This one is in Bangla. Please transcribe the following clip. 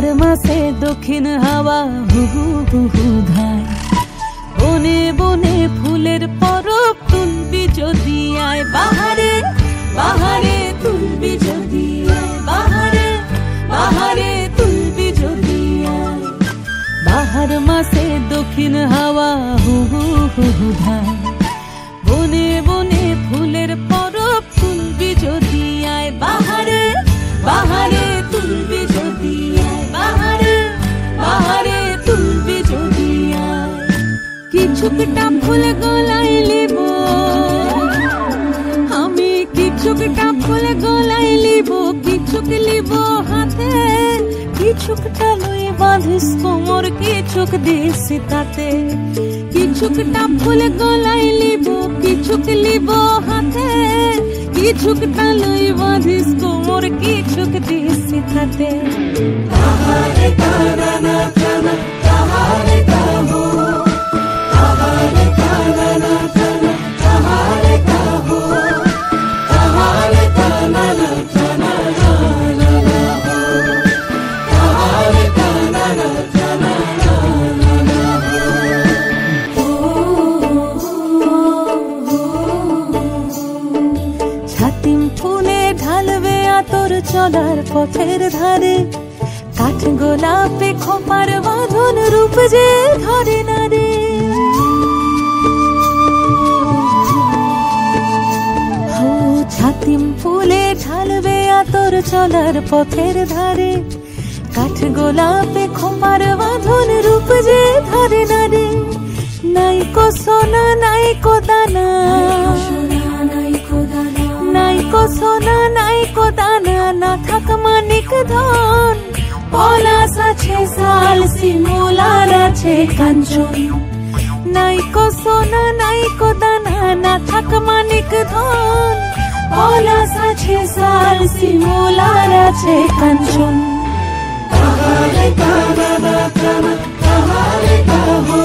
বাহার মাসে দক্ষিণ হাওয়া হু হু হু হু ধায়, বনে বনে ফুলের পরব তুলবি যদি আয়, বাহারে বাহারে তুলবি যদি আয়, বাহারে বাহারে তুলবি যদি আয়। বাহার মাসে দক্ষিণ হাওয়া হু হু হু হু ধায়, বনে বনে ফুলের পরব তুলবি যদি আয়, বাহারে বাহারে তুলবি যদি আয়, বাহারে বাহারে তুলবি যদি আয়। কিছুকটা ফুল গলায় লিব আমি, কিছুকটা ফুল গলায় লিব, কিছুক লিব হাতে, কিছুকটা লই বাঁধিস কোমর, কিছুক দিস তাতে। কিছুকটা ফুল গলায় লিব, কিছুক লিব হাতে, কিছুকটা লই বাঁধিস কোমর, কিছুক দিস তাতে। তাহারে তারা না জানা, তাহারে কাহো, তাহারে তারা না জানা, তাহারে কাহো, তাহারে তারা না জানা, তাহারে তারা না জানা। ছাতিম ফুলে ঢালবে আতর চলার পথের ধারে, কাঠ গোলাপে খোপার বাঁধন রূপ যে ধরে না রে। ছাতিম ফুলে ঢালবে আতর চলার পথের ধারে, কাঠ গোলাপে খোপার বাঁধন রূপ যে ধরে না রে। নাইকো সোনা নাইকো দানা, নাইকো সোনা নাইকো দানা, না থাক মানিক ধন, পলাশ আছে শাল শিমুলার আছে কাঞ্চন। নাইকো সোনা নাইকো দানা, না থাক মানিক ধন, পলাশ আছে শাল শিমুলার আছে কাঞ্চন। তাহারে কানা না জানা, তাহারে কাহো,